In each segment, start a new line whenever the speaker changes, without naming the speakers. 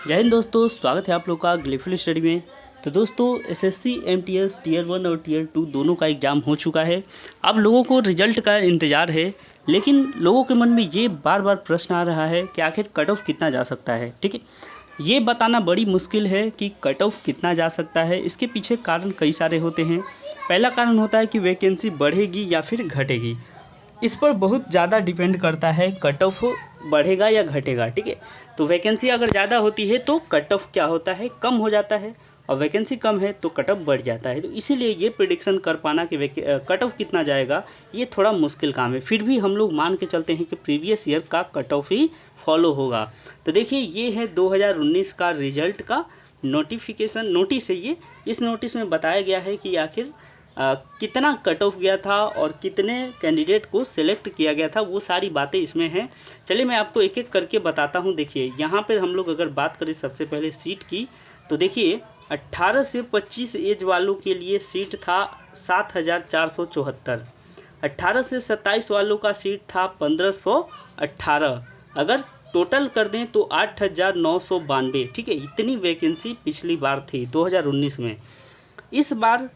जय हिंद दोस्तों, स्वागत है आप लोग का ग्लेफुल स्टडी में। तो दोस्तों एसएससी एमटीएस टीयर 1 और टीयर 2 दोनों का एग्ज़ाम हो चुका है। अब लोगों को रिजल्ट का इंतज़ार है, लेकिन लोगों के मन में ये बार बार प्रश्न आ रहा है कि आखिर कट ऑफ कितना जा सकता है। ठीक है, ये बताना बड़ी मुश्किल है कि कट ऑफ कितना जा सकता है। इसके पीछे कारण कई सारे होते हैं। पहला कारण होता है कि वैकेंसी बढ़ेगी या फिर घटेगी। इस पर बहुत ज़्यादा डिपेंड करता है कट ऑफ बढ़ेगा या घटेगा। ठीक है, तो वैकेंसी अगर ज़्यादा होती है तो कट ऑफ क्या होता है, कम हो जाता है, और वैकेंसी कम है तो कट ऑफ बढ़ जाता है। तो इसीलिए ये प्रिडिक्शन कर पाना कि कट ऑफ कितना जाएगा ये थोड़ा मुश्किल काम है। फिर भी हम लोग मान के चलते हैं कि प्रीवियस ईयर का कट ऑफ ही फॉलो होगा। तो देखिए ये है 2019 का रिजल्ट का नोटिफिकेशन नोटिस है ये। इस नोटिस में बताया गया है कि आखिर कितना कट ऑफ गया था और कितने कैंडिडेट को सिलेक्ट किया गया था, वो सारी बातें इसमें हैं। चलिए मैं आपको एक एक करके बताता हूँ। देखिए यहाँ पर हम लोग अगर बात करें सबसे पहले सीट की, तो देखिए 18 से 25 एज वालों के लिए सीट था 7,474। 18 से 27 वालों का सीट था 1,518। अगर टोटल कर दें तो 8,992। ठीक है, इतनी वैकेंसी पिछली बार थी 2019 में। इस बार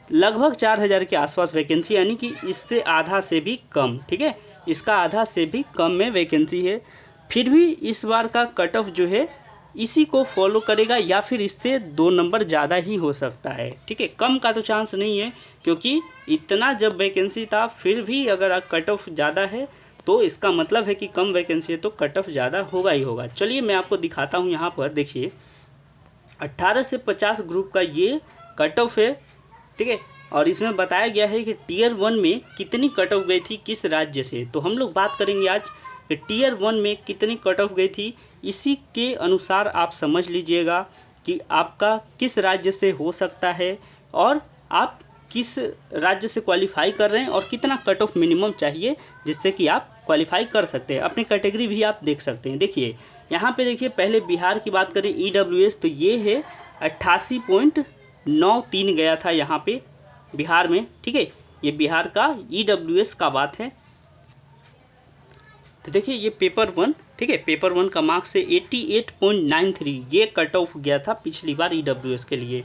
लगभग 4,000 के आसपास वैकेंसी, यानी कि इससे आधा से भी कम। ठीक है, इसका आधा से भी कम में वैकेंसी है। फिर भी इस बार का कट ऑफ जो है इसी को फॉलो करेगा या फिर इससे 2 नंबर ज़्यादा ही हो सकता है। ठीक है, कम का तो चांस नहीं है, क्योंकि इतना जब वैकेंसी था फिर भी अगर कट ऑफ ज़्यादा है तो इसका मतलब है कि कम वैकेंसी है तो कट ऑफ ज़्यादा होगा ही होगा। चलिए मैं आपको दिखाता हूँ। यहाँ पर देखिए 18 से 50 ग्रुप का ये कट ऑफ है। ठीक है, और इसमें बताया गया है कि टीयर 1 में कितनी कट ऑफ गई थी किस राज्य से। तो हम लोग बात करेंगे आज कि टीयर 1 में कितनी कट ऑफ गई थी। इसी के अनुसार आप समझ लीजिएगा कि आपका किस राज्य से हो सकता है और आप किस राज्य से क्वालिफाई कर रहे हैं और कितना कट ऑफ मिनिमम चाहिए जिससे कि आप क्वालिफाई कर सकते हैं। अपनी कैटेगरी भी आप देख सकते हैं। देखिए यहाँ पे देखिए, पहले बिहार की बात करें EWS, तो ये है 88.93 गया था यहाँ पे बिहार में। ठीक है, ये बिहार का EWS का बात है। तो देखिए ये पेपर 1, ठीक है, पेपर 1 का मार्क्स है 88.93। ये कट ऑफ गया था पिछली बार EWS के लिए।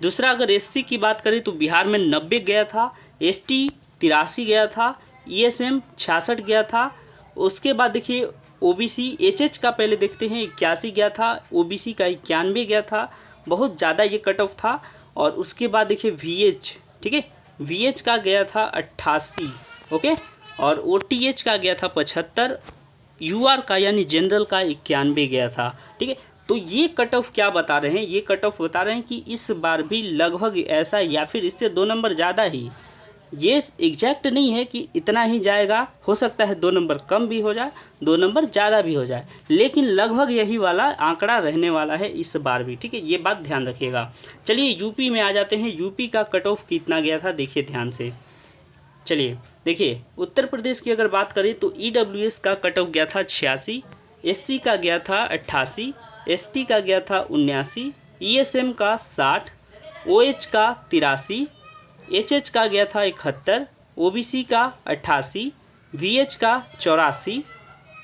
दूसरा अगर SC की बात करें तो बिहार में 90 गया था, ST 83 गया था, ESM 66 गया था। उसके बाद देखिए OBC HH का पहले देखते हैं, 81 गया था, OBC का 91 गया था, बहुत ज़्यादा ये कट ऑफ था। और उसके बाद देखिए VH, ठीक है, VH का गया था 88, ओके, और OTH का गया था 75, UR का यानी जनरल का 91 गया था। ठीक है, तो ये कट ऑफ क्या बता रहे हैं, ये कट ऑफ बता रहे हैं कि इस बार भी लगभग ऐसा या फिर इससे 2 नंबर ज़्यादा ही। ये एग्जैक्ट नहीं है कि इतना ही जाएगा, हो सकता है 2 नंबर कम भी हो जाए, 2 नंबर ज़्यादा भी हो जाए, लेकिन लगभग यही वाला आंकड़ा रहने वाला है इस बार भी। ठीक है, ये बात ध्यान रखिएगा। चलिए यूपी में आ जाते हैं। यूपी का कट ऑफ कितना गया था देखिए ध्यान से। चलिए देखिए उत्तर प्रदेश की अगर बात करें तो EWS का कट ऑफ गया था 86, SC का गया था 88, ST का गया था 79, ESM का 60, OH का 83, HH का गया था 71, OBC का 88, VH का 84।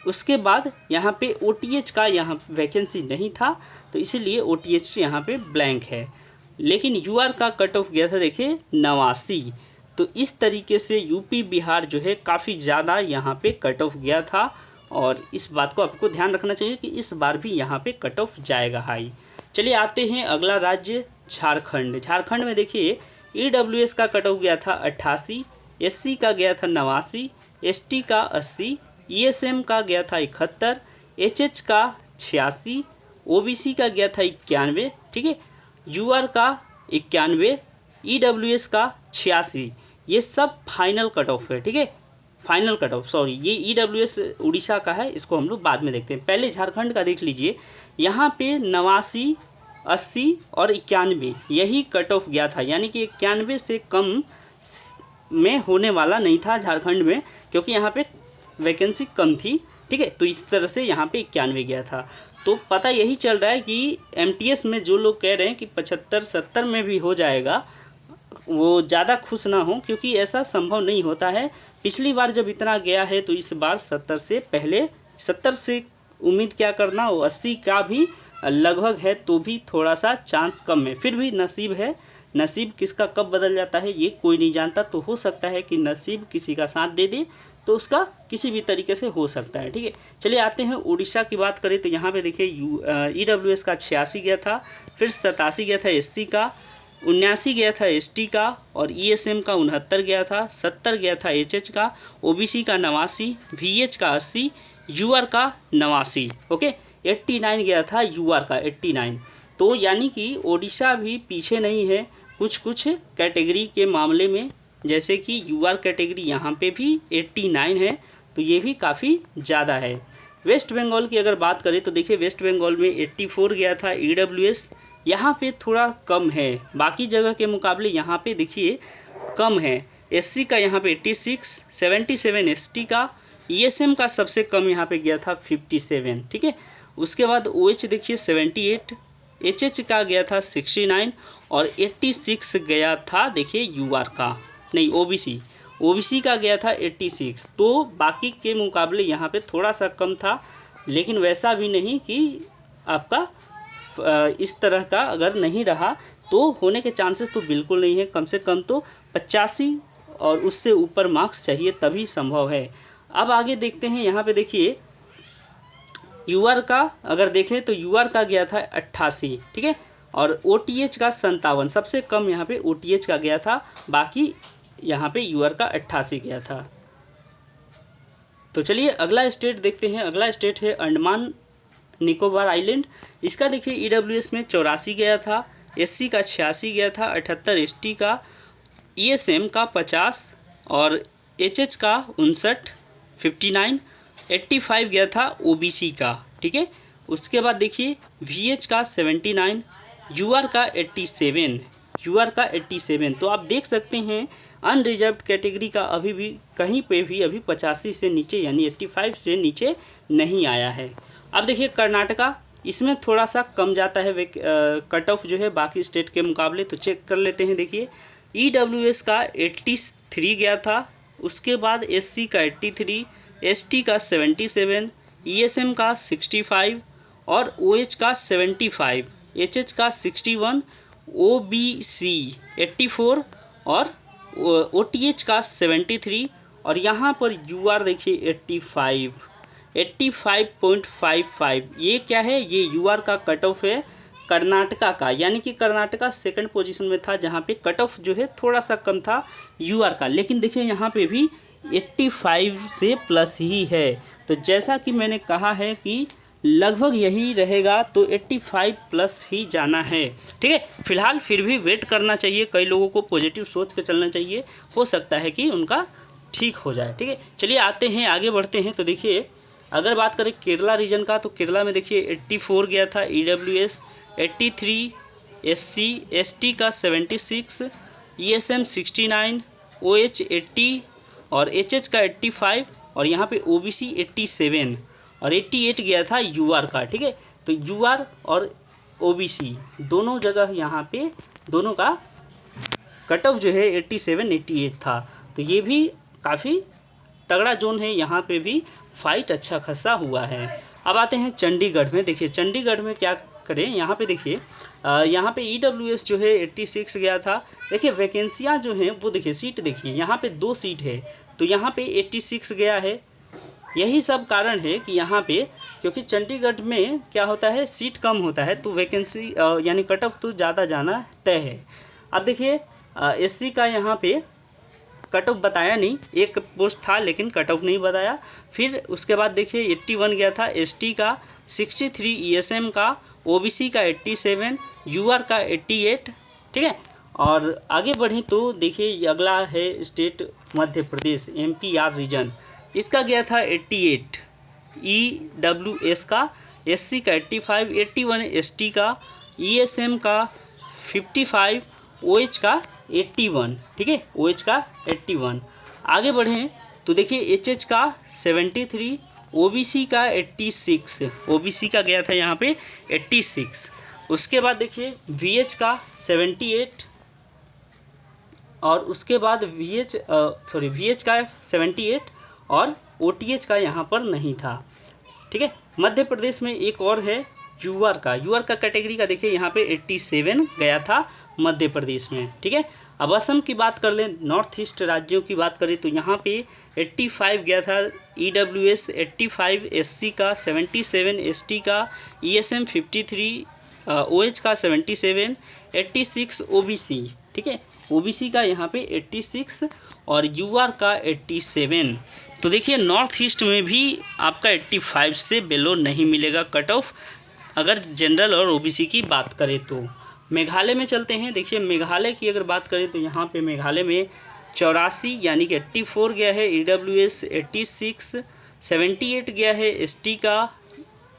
उसके बाद यहाँ पे OTH का यहाँ वैकेंसी नहीं था तो इसीलिए OTH यहाँ पे ब्लैंक है। लेकिन UR का कट ऑफ गया था देखिए 89। तो इस तरीके से यूपी बिहार जो है काफ़ी ज़्यादा यहाँ पे कट ऑफ गया था, और इस बात को आपको ध्यान रखना चाहिए कि इस बार भी यहाँ पे कट ऑफ जाएगा हाई। चलिए आते हैं अगला राज्य झारखंड। झारखंड में देखिए EWS का कट ऑफ गया था 88, SC का गया था 89, ST का 80, ESM का गया था 71, HH का 86, OBC का गया था 91, ठीक है, UR का 91, EWS का 86। ये सब फाइनल कट ऑफ है। ठीक है, फाइनल कट ऑफ, सॉरी, ये EWS उड़ीसा का है, इसको हम लोग बाद में देखते हैं। पहले झारखंड का देख लीजिए। यहाँ पे 89, 80 और 91 यही कट ऑफ गया था, यानी कि 91 से कम में होने वाला नहीं था झारखंड में, क्योंकि यहाँ पे वैकेंसी कम थी। ठीक है, तो इस तरह से यहाँ पे 91 गया था। तो पता यही चल रहा है कि MTS में जो लोग कह रहे हैं कि 75-70 में भी हो जाएगा, वो ज़्यादा खुश ना हो, क्योंकि ऐसा संभव नहीं होता है। पिछली बार जब इतना गया है तो इस बार 70 से पहले 70 से उम्मीद क्या करना, वो 80 का भी लगभग है तो भी थोड़ा सा चांस कम है, फिर भी नसीब है। नसीब किसका कब बदल जाता है ये कोई नहीं जानता, तो हो सकता है कि नसीब किसी का साथ दे दे तो उसका किसी भी तरीके से हो सकता है। ठीक है, चलिए आते हैं उड़ीसा की बात करें तो यहाँ पे देखिए EWS का 86 गया था, फिर 87 गया था SC का, 79 गया था ST का, और ESM का 69 गया था, 70 गया था HH का, OBC का 89, VH का 80, UR का 89, ओके 89 गया था UR का 89। तो यानी कि ओडिशा भी पीछे नहीं है कुछ कुछ कैटेगरी के मामले में, जैसे कि UR कैटेगरी यहाँ पे भी 89 है, तो ये भी काफ़ी ज़्यादा है। वेस्ट बंगाल की अगर बात करें तो देखिए वेस्ट बंगाल में 84 गया था EWS, यहाँ पे थोड़ा कम है, बाकी जगह के मुकाबले यहाँ पे देखिए कम है। SC का यहाँ पे 86, 77 ST का, ESM का सबसे कम यहाँ पे गया था 57। ठीक है, उसके बाद OH देखिए 78, HH का गया था 69 और 86 गया था देखिए UR का, नहीं OBC का गया था 86। तो बाकी के मुकाबले यहाँ पे थोड़ा सा कम था, लेकिन वैसा भी नहीं कि आपका इस तरह का अगर नहीं रहा तो होने के चांसेस तो बिल्कुल नहीं है। कम से कम तो 85 और उससे ऊपर मार्क्स चाहिए तभी संभव है। अब आगे देखते हैं, यहाँ पे देखिए UR का अगर देखें तो UR का गया था 88, ठीक है, और OTH का 57, सबसे कम यहाँ पे OTH का गया था, बाकी यहाँ पे UR का 88 गया था। तो चलिए अगला स्टेट देखते हैं। अगला स्टेट है अंडमान निकोबार आइलैंड। इसका देखिए EWS में 84 गया था, SC का 86 गया था, 78 ST का, ESM का 50 और HH का 59, 59, 85 गया था OBC का। ठीक है, उसके बाद देखिए VH का 79, UR का 87। तो आप देख सकते हैं अनरिजर्व्ड कैटेगरी का अभी भी कहीं पे भी अभी 85 से नीचे यानी 85 से नीचे नहीं आया है। अब देखिए कर्नाटका, इसमें थोड़ा सा कम जाता है कट ऑफ जो है बाकी स्टेट के मुकाबले, तो चेक कर लेते हैं। देखिए EWS का 83 गया था, उसके बाद SC का 83, ST का 77, ESM का 65 और OH का 75, HH का 61, OBC 84 और OTH का 73 और यहाँ पर UR देखिए 85.55। ये क्या है, ये UR का कट ऑफ है कर्नाटका का, यानी कि कर्नाटका सेकंड पोजीशन में था जहाँ पे कट ऑफ जो है थोड़ा सा कम था UR का, लेकिन देखिए यहाँ पे भी 85 से प्लस ही है। तो जैसा कि मैंने कहा है कि लगभग यही रहेगा, तो 85 प्लस ही जाना है। ठीक है, फिलहाल फिर भी वेट करना चाहिए, कई लोगों को पॉजिटिव सोच के चलना चाहिए, हो सकता है कि उनका ठीक हो जाए। ठीक है, चलिए आते हैं आगे बढ़ते हैं। तो देखिए अगर बात करें केरला रीजन का, तो केरला में देखिए 84 गया था EWS, 83 SC, ST का 76, ESM 69, OH 80 और HH का 85 और यहाँ पे OBC 87 और 88 गया था UR का। ठीक है, तो UR और OBC दोनों जगह यहाँ पे दोनों का कट ऑफ जो है 87 88 था, तो ये भी काफ़ी तगड़ा जोन है, यहाँ पे भी फाइट अच्छा खासा हुआ है। अब आते हैं चंडीगढ़ में। देखिए चंडीगढ़ में क्या करें, यहाँ पे देखिए यहाँ पे EWS जो है 86 गया था। देखिए वैकेंसियाँ जो हैं वो देखिए सीट देखिए यहाँ पे 2 सीट है, तो यहाँ पे 86 गया है। यही सब कारण है कि यहाँ पे, क्योंकि चंडीगढ़ में क्या होता है सीट कम होता है, तो वैकेंसी यानी कट ऑफ तो ज़्यादा जाना तय है। अब देखिए SC का यहाँ पे कट ऑफ बताया नहीं, एक पोस्ट था लेकिन कट ऑफ नहीं बताया। फिर उसके बाद देखिए 81 गया था ST का, 63 ESM का, OBC का 87, UR का 88। ठीक है, और आगे बढ़ें तो देखिए अगला है state Madhya Pradesh MPR reason. इसका गया था 88 EWS का, SC का 85, 81 ST का, ESM का 55, OH का 81। ठीक है, OH का 81। आगे बढ़ें तो देखिए HH का 73, OBC का 86, OBC का गया था यहाँ पे 86। उसके बाद देखिए VH का 78 और उसके बाद VH का 78 और OTH का यहाँ पर नहीं था। ठीक है, मध्य प्रदेश में एक और है यूआर का कैटेगरी का देखिए यहाँ पे 87 गया था मध्य प्रदेश में। ठीक है, अब असम की बात कर लें, नॉर्थ ईस्ट राज्यों की बात करें तो यहाँ पे 85 गया था EWS, 85 SC का, 77 ST का, ESM 53, OH का 77, 86 OBC। ठीक है, OBC का यहाँ पे 86 और UR का 87। तो देखिए नॉर्थ ईस्ट में भी आपका 85 से बिलो नहीं मिलेगा कट ऑफ, अगर जनरल और OBC की बात करें तो। मेघालय में चलते हैं। देखिए मेघालय की अगर बात करें तो यहाँ पे मेघालय में 84 यानी कि 84 गया है EWS, 86, 78 गया है ST का,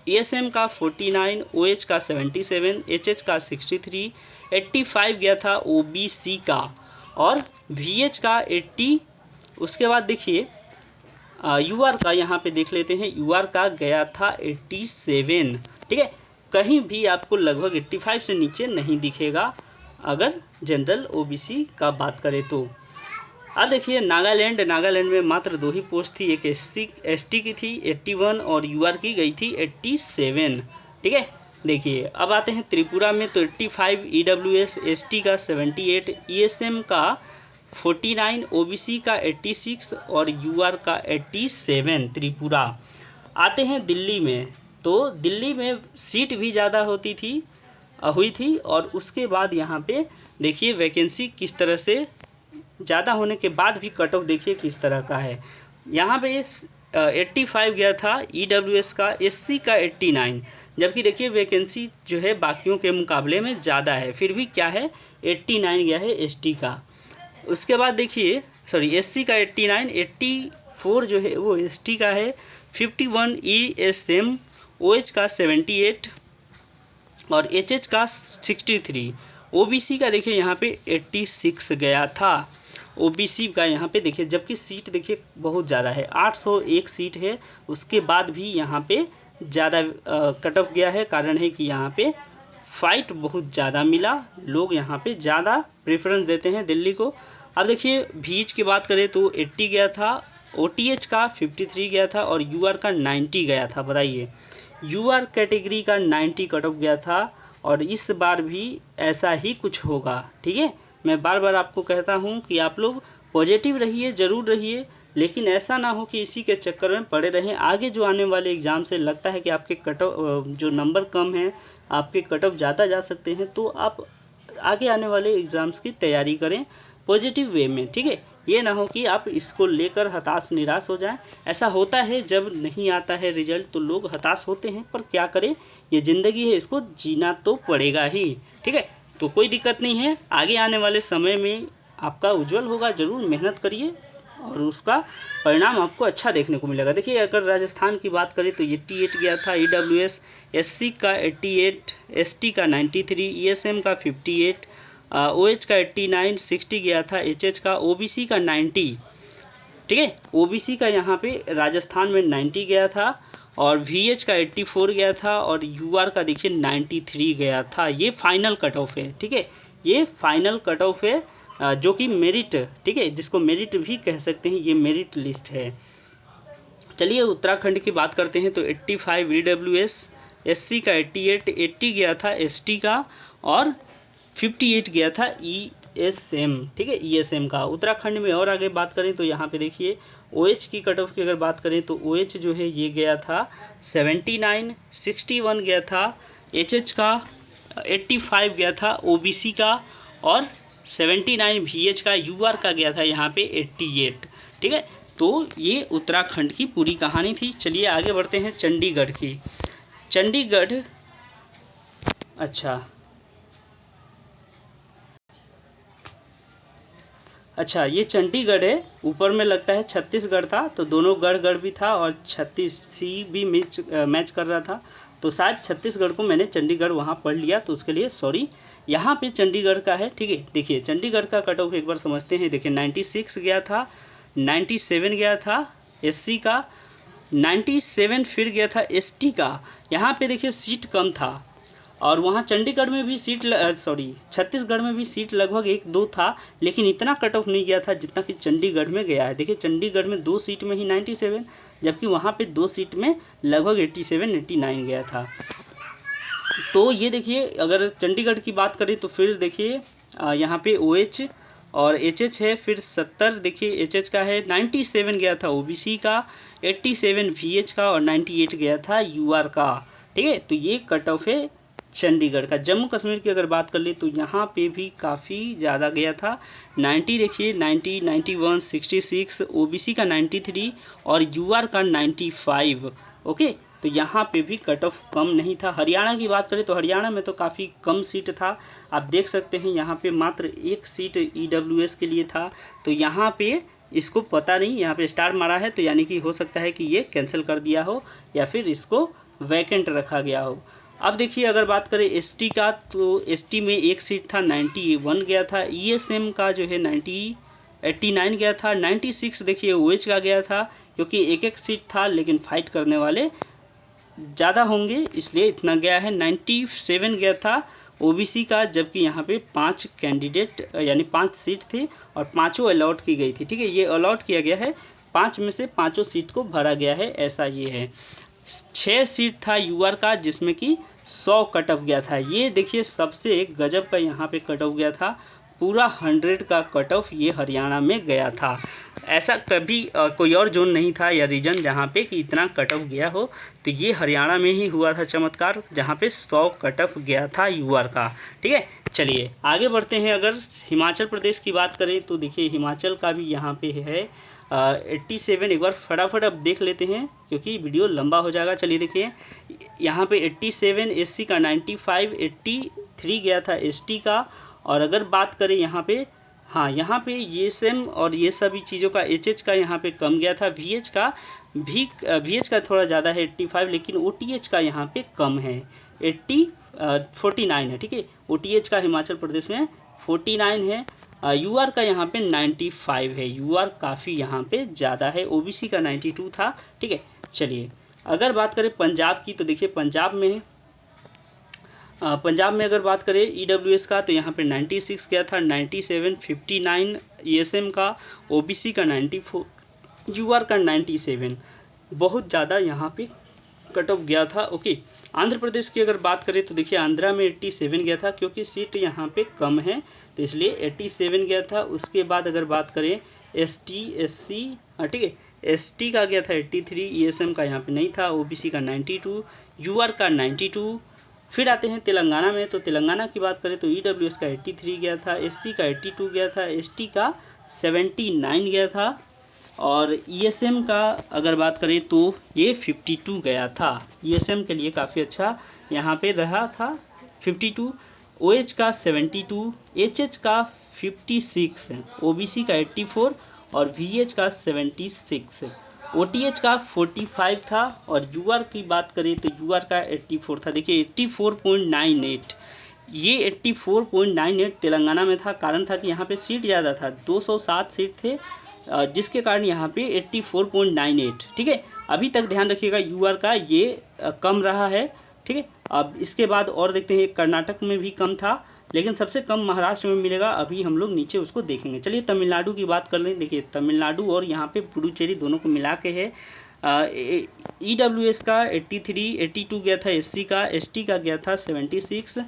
ESM का 49, OH का 77, HH का 63, 85 गया था OBC का और VH का 80। उसके बाद देखिए UR का यहाँ पे देख लेते हैं, UR का गया था 87। ठीक है, कहीं भी आपको लगभग 85 से नीचे नहीं दिखेगा अगर जनरल OBC का बात करें तो। अब देखिए नागालैंड में मात्र 2 ही पोस्ट थी, एक ST की थी 81 और UR की गई थी 87। ठीक है, देखिए अब आते हैं त्रिपुरा में तो 85 EWS, ST का 78, ESM का 49, OBC का 86 और UR का 87 त्रिपुरा। आते हैं दिल्ली में, तो दिल्ली में सीट भी ज़्यादा हुई थी और उसके बाद यहाँ पे देखिए वैकेंसी किस तरह से ज़्यादा होने के बाद भी कट ऑफ देखिए किस तरह का है। यहाँ पे 85 गया था EWS का, SC का 89, जबकि देखिए वैकेंसी जो है बाकियों के मुकाबले में ज़्यादा है, फिर भी क्या है 89 गया है ST का। उसके बाद देखिए SC का 89, 84 जो है वो ST का है, 51 ESM, OH का 78 और HH का 63। OBC का देखिए यहाँ पे 86 गया था OBC का यहाँ पे देखिए, जबकि सीट देखिए बहुत ज़्यादा है, 801 सीट है, उसके बाद भी यहाँ पे ज़्यादा कट ऑफ गया है। कारण है कि यहाँ पे फाइट बहुत ज़्यादा मिला, लोग यहाँ पे ज़्यादा प्रेफरेंस देते हैं दिल्ली को। अब देखिए VH की बात करें तो 80 गया था, OTH का 53 गया था और UR का 90 गया था। बताइए UR कैटेगरी का 90 कट ऑफ गया था और इस बार भी ऐसा ही कुछ होगा। ठीक है, मैं बार बार आपको कहता हूँ कि आप लोग पॉजिटिव रहिए, ज़रूर रहिए, लेकिन ऐसा ना हो कि इसी के चक्कर में पड़े रहें। आगे जो आने वाले एग्ज़ाम से लगता है कि आपके कट ऑफ जो नंबर कम हैं, आपके कट ऑफ ज़्यादा जा सकते हैं, तो आप आगे आने वाले एग्ज़ाम्स की तैयारी करें पॉजिटिव वे में। ठीक है, ये ना हो कि आप इसको लेकर हताश निराश हो जाएं। ऐसा होता है जब नहीं आता है रिजल्ट तो लोग हताश होते हैं, पर क्या करें, ये ज़िंदगी है, इसको जीना तो पड़ेगा ही। ठीक है, तो कोई दिक्कत नहीं है, आगे आने वाले समय में आपका उज्जवल होगा, ज़रूर मेहनत करिए और उसका परिणाम आपको अच्छा देखने को मिलेगा। देखिए अगर राजस्थान की बात करें तो 88 गया था EWS, SC का 88, ST का 93, ESM का 58, OH का 89, 60 गया था HH का, OBC का 90। ठीक है, OBC का यहाँ पे राजस्थान में 90 गया था और VH का 84 गया था और UR का देखिए 93 गया था। ये फाइनल कट ऑफ है। ठीक है, ये फाइनल कट ऑफ है जो कि मेरिट, ठीक है, जिसको मेरिट भी कह सकते हैं, ये मेरिट लिस्ट है। चलिए उत्तराखंड की बात करते हैं तो 85 EWS, SC का 88, 80 गया था ST का और 58 गया था ESM। ठीक है, ESM का। उत्तराखंड में और आगे बात करें तो यहाँ पे देखिए OH की कट ऑफ की अगर बात करें तो OH जो है ये गया था 79, 61 गया था HH का, 85 गया था OBC का और 79 VH का, UR का गया था यहाँ पे 88। ठीक है, तो ये उत्तराखंड की पूरी कहानी थी। चलिए आगे बढ़ते हैं चंडीगढ़ की। चंडीगढ़, अच्छा ये चंडीगढ़ है, ऊपर में लगता है छत्तीसगढ़ था, तो दोनों गढ़ भी था और छत्तीस सी भी मैच कर रहा था, तो शायद छत्तीसगढ़ को मैंने चंडीगढ़ वहाँ पढ़ लिया, तो उसके लिए सॉरी। यहाँ पे चंडीगढ़ का है। ठीक है, देखिए चंडीगढ़ का कट ऑफ एक बार समझते हैं। देखिए 96 गया था, 97 गया था SC का, 97 फिर गया था ST का। यहाँ पे देखिए सीट कम था और वहाँ चंडीगढ़ में भी छत्तीसगढ़ में भी सीट लगभग 1-2 था, लेकिन इतना कट ऑफ नहीं गया था जितना कि चंडीगढ़ में गया है। देखिए चंडीगढ़ में 2 सीट में ही 97, जबकि वहाँ पे 2 सीट में लगभग 87-89 गया था। तो ये देखिए अगर चंडीगढ़ की बात करें तो फिर देखिए यहाँ पे OH और HH है, फिर 70 देखिए HH का है, 97 गया था OBC का, 87 VH का और 98 गया था UR का। ठीक है, तो ये कट ऑफ है चंडीगढ़ का। जम्मू कश्मीर की अगर बात कर ले तो यहाँ पे भी काफ़ी ज़्यादा गया था, 90 देखिए 90, 91, 66, OBC का 93 और UR का 95। ओके, तो यहाँ पे भी कट ऑफ कम नहीं था। हरियाणा की बात करें तो हरियाणा में तो काफ़ी कम सीट था, आप देख सकते हैं यहाँ पे मात्र एक सीट EWS के लिए था। तो यहाँ पे इसको पता नहीं, यहाँ पे स्टार मारा है तो यानी कि हो सकता है कि ये कैंसिल कर दिया हो या फिर इसको वैकेंट रखा गया हो। अब देखिए अगर बात करें ST का तो ST में एक सीट था, 91 गया था। ESM का जो है 89 गया था। 96 देखिए OH का गया था, क्योंकि एक एक सीट था लेकिन फाइट करने वाले ज़्यादा होंगे इसलिए इतना गया है। 97 गया था OBC का, जबकि यहाँ पे 5 कैंडिडेट यानी 5 सीट थे और पाँचों अलॉट की गई थी। ठीक है, ये अलॉट किया गया है, 5 में से पाँचों सीट को भरा गया है, ऐसा ये है। 6 सीट था UR का जिसमें कि 100 कट ऑफ गया था। ये देखिए सबसे गजब का यहाँ पे कट ऑफ गया था, पूरा 100 का कट ऑफ ये हरियाणा में गया था। ऐसा कभी कोई और जोन नहीं था या रीजन जहाँ पे कि इतना कट ऑफ गया हो, तो ये हरियाणा में ही हुआ था चमत्कार, जहाँ पे 100 कट ऑफ गया था UR का। ठीक है, चलिए आगे बढ़ते हैं। अगर हिमाचल प्रदेश की बात करें तो देखिए हिमाचल का भी यहाँ पे है 87। एक बार फटाफट अब देख लेते हैं क्योंकि वीडियो लंबा हो जाएगा। चलिए देखिए यहाँ पे 87, SC का 95, 83 गया था ST का। और अगर बात करें यहाँ पे, हाँ यहाँ पे ESM और ये सभी चीज़ों का HH का यहाँ पे कम गया था। VH का थोड़ा ज़्यादा है 85, लेकिन OTH का यहाँ पे कम है 49 है। ठीक है, OTH का हिमाचल प्रदेश में 49 है। UR का यहाँ पे 95 है, UR काफ़ी यहाँ पे ज़्यादा है। OBC का 92 था। ठीक है, चलिए अगर बात करें पंजाब की तो देखिए पंजाब में अगर बात करें EWS का तो यहाँ पे 96 गया था, 97, 59 ESM का, OBC का 94, UR का 97, बहुत ज़्यादा यहाँ पे कट ऑफ गया था। ओके, आंध्र प्रदेश की अगर बात करें तो देखिए आंध्रा में 87 गया था, क्योंकि सीट यहाँ पे कम है तो इसलिए 87 गया था। उसके बाद अगर बात करें ST SC, ठीक है, ST का गया था 83, ESM का यहाँ पे नहीं था, OBC का 92, UR का 92। फिर आते हैं तेलंगाना में, तो तेलंगाना की बात करें तो EWS का 83 गया था, SC का 82 गया था, ST का 79 गया था और ESM का अगर बात करें तो ये 52 गया था। ESM के लिए काफ़ी अच्छा यहाँ पे रहा था 52। OH का 72, HH का 56, OBC का 84 और VH का 76, OTH का 45 था और UR की बात करें तो UR का 84 था। देखिए 84.98, ये 84.98 तेलंगाना में था। कारण था कि यहाँ पे सीट ज़्यादा था, 207 सीट थे, जिसके कारण यहाँ पे 84.98। ठीक है, अभी तक ध्यान रखिएगा UR का ये कम रहा है। ठीक है, अब इसके बाद और देखते हैं, कर्नाटक में भी कम था लेकिन सबसे कम महाराष्ट्र में मिलेगा, अभी हम लोग नीचे उसको देखेंगे। चलिए तमिलनाडु की बात कर लें। देखिए तमिलनाडु और यहाँ पे पुडुचेरी दोनों को मिला के है। EWS का 83, 82 गया था SC का, ST का गया था 76,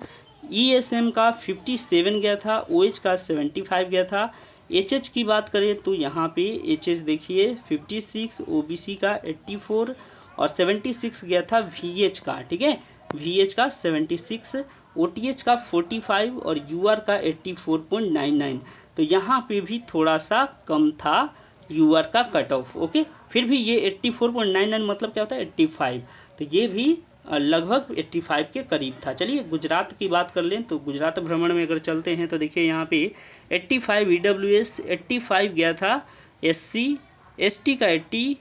ESM का 57 गया था, OH का 75 गया था। HH की बात करें तो यहाँ पे HH देखिए 56, OBC का 84 और 76 गया था VH का। ठीक है, VH का 76, OTH का 45 और UR का 84.99। तो यहाँ पे भी थोड़ा सा कम था UR का कट ऑफ। ओके, फिर भी ये 84.99 मतलब क्या होता है 85, तो ये भी लगभग 85 के करीब था। चलिए गुजरात की बात कर लें, तो गुजरात भ्रमण में अगर चलते हैं तो देखिए यहाँ पे 85 EWS 85 गया था, SC ST का 80,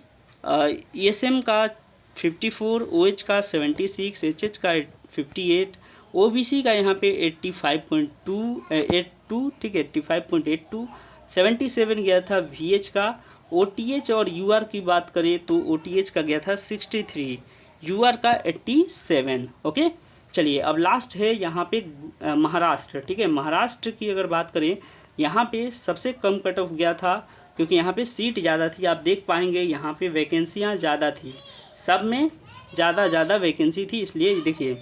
ESM का 54, OH का 76, HH का 58, OBC का यहाँ पे 85.82, ठीक है 85.82, 77 गया था VH का। OTH और UR की बात करें तो OTH का गया था 63, UR का 87। ओके, चलिए अब लास्ट है यहाँ पे महाराष्ट्र। ठीक है, महाराष्ट्र की अगर बात करें यहाँ पे सबसे कम कट ऑफ गया था, क्योंकि यहाँ पे सीट ज़्यादा थी। आप देख पाएंगे यहाँ पे वैकेंसियाँ ज़्यादा थी, सब में ज़्यादा वैकेंसी थी, इसलिए देखिए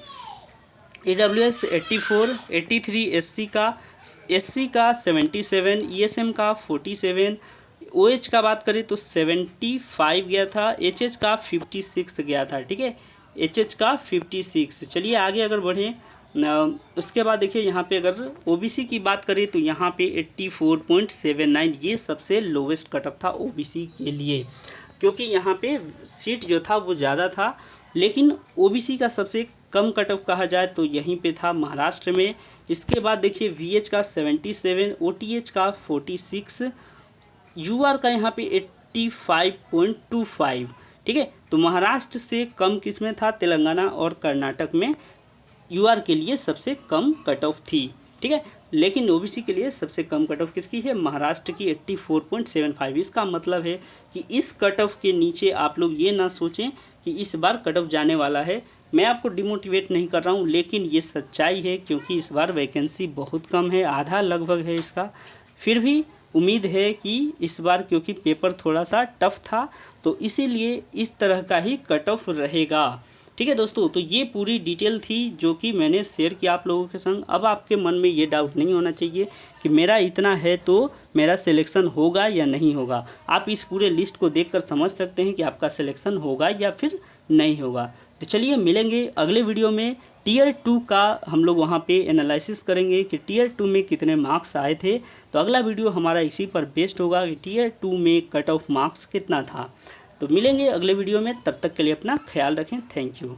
AWS 84, 83 SC का 77, ESM का 47, OH का बात करें तो 75 गया था, HH का 56 गया था, ठीक है, HH का 56। चलिए आगे अगर बढ़ें उसके बाद देखिए यहाँ पे अगर OBC की बात करें तो यहाँ पे 84.79 ये सबसे लोवेस्ट कटअप था OBC के लिए, क्योंकि यहाँ पे सीट जो था वो ज़्यादा था, लेकिन OBC का सबसे कम कटअप कहा जाए तो यहीं पे था महाराष्ट्र में। इसके बाद देखिए VH का 77, OTH का 46, UR का यहाँ पे 85.25, ठीक है। तो महाराष्ट्र से कम किस में था, तेलंगाना और कर्नाटक में UR के लिए सबसे कम कट ऑफ थी, ठीक है। लेकिन OBC के लिए सबसे कम कट ऑफ किसकी है, महाराष्ट्र की 84.75। इसका मतलब है कि इस कट ऑफ के नीचे आप लोग ये ना सोचें कि इस बार कट ऑफ जाने वाला है। मैं आपको डिमोटिवेट नहीं कर रहा हूँ, लेकिन ये सच्चाई है, क्योंकि इस बार वैकेंसी बहुत कम है, आधा लगभग है इसका। फिर भी उम्मीद है कि इस बार क्योंकि पेपर थोड़ा सा टफ था तो इसीलिए इस तरह का ही कट ऑफ रहेगा, ठीक है दोस्तों। तो ये पूरी डिटेल थी जो कि मैंने शेयर किया आप लोगों के संग। अब आपके मन में ये डाउट नहीं होना चाहिए कि मेरा इतना है तो मेरा सिलेक्शन होगा या नहीं होगा। आप इस पूरे लिस्ट को देखकर समझ सकते हैं कि आपका सिलेक्शन होगा या फिर नहीं होगा। तो चलिए मिलेंगे अगले वीडियो में। टियर 2 का हम लोग वहाँ पे एनालिसिस करेंगे कि टियर 2 में कितने मार्क्स आए थे। तो अगला वीडियो हमारा इसी पर बेस्ड होगा कि टियर 2 में कट ऑफ मार्क्स कितना था। तो मिलेंगे अगले वीडियो में, तब तक के लिए अपना ख्याल रखें। Thank you.